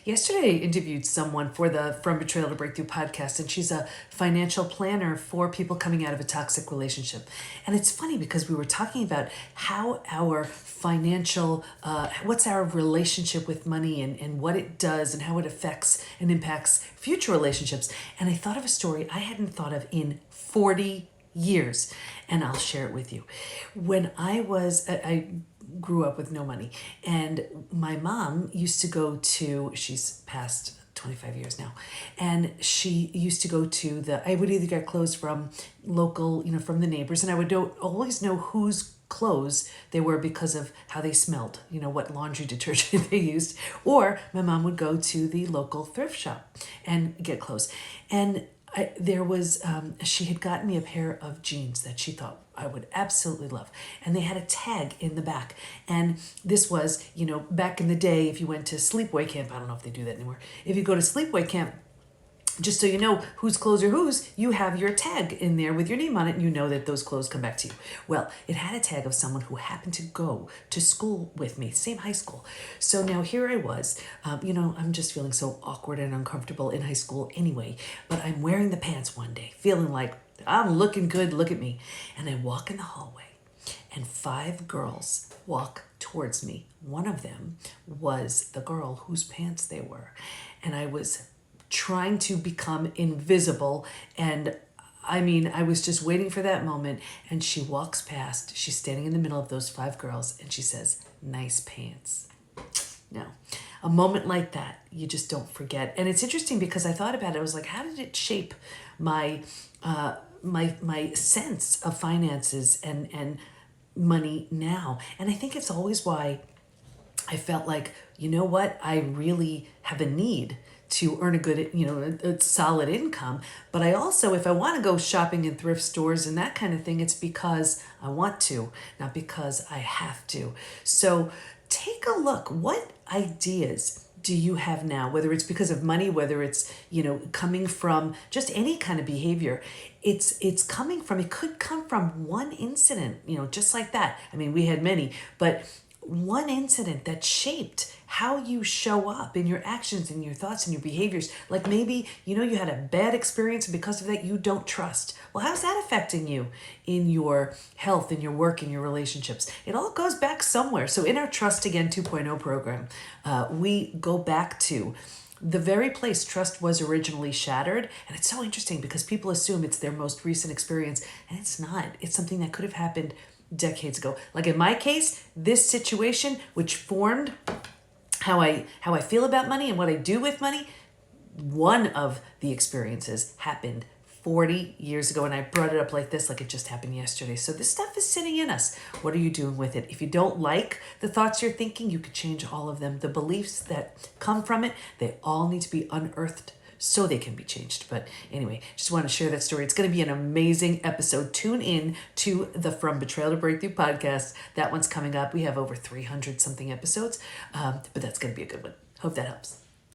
Yesterday, I interviewed someone for the From Betrayal to Breakthrough podcast, and she's a financial planner for people coming out of a toxic relationship. And it's funny because we were talking about how our financial, what's our relationship with money and what it does and how it affects and impacts future relationships. And I thought of a story I hadn't thought of in 40 years, and I'll share it with you. When I grew up with no money, and my mom used to go to, she's passed 25 years now, and she used to go to I would either get clothes from local, from the neighbors, and I would always know whose clothes they were because of how they smelled, what laundry detergent they used, or my mom would go to the local thrift shop and get clothes. And she had gotten me a pair of jeans that she thought I would absolutely love. And they had a tag in the back. And this was, back in the day, if you went to sleepaway camp, I don't know if they do that anymore. If you go to sleepaway camp, just so you know whose clothes are whose, you have your tag in there with your name on it, and you know that those clothes come back to you. Well, it had a tag of someone who happened to go to school with me, same high school. So now here I was, I'm just feeling so awkward and uncomfortable in high school anyway, but I'm wearing the pants one day, feeling like I'm looking good, look at me. And I walk in the hallway, and 5 girls walk towards me. One of them was the girl whose pants they were. And I was trying to become invisible, and I was just waiting for that moment, and she walks past. She's standing in the middle of those 5 girls, and she says, "Nice pants." Now, a moment like that, you just don't forget. And it's interesting because I thought about it. I was like, how did it shape my my sense of finances and money now? And I think it's always why I felt like, I really have a need to earn a good, a solid income. But I also, if I want to go shopping in thrift stores and that kind of thing, it's because I want to, not because I have to. So take a look. What ideas do you have now, whether it's because of money, whether it's, coming from just any kind of behavior? It could come from one incident, just like that. We had many, but one incident that shaped how you show up in your actions and your thoughts and your behaviors. Like maybe, you had a bad experience, and because of that, you don't trust. Well, how's that affecting you in your health, in your work, in your relationships? It all goes back somewhere. So in our Trust Again 2.0 program, we go back to the very place trust was originally shattered. And it's so interesting because people assume it's their most recent experience, and it's not. It's something that could have happened decades ago. Like in my case, this situation, which formed how I feel about money and what I do with money, one of the experiences happened 40 years ago, and I brought it up like this, like it just happened yesterday. So this stuff is sitting in us. What are you doing with it? If you don't like the thoughts you're thinking, you could change all of them. The beliefs that come from it, they all need to be unearthed so they can be changed. But anyway, just want to share that story. It's going to be an amazing episode. Tune in to the From Betrayal to Breakthrough podcast. That one's coming up. We have over 300 something episodes, but that's going to be a good one. Hope that helps.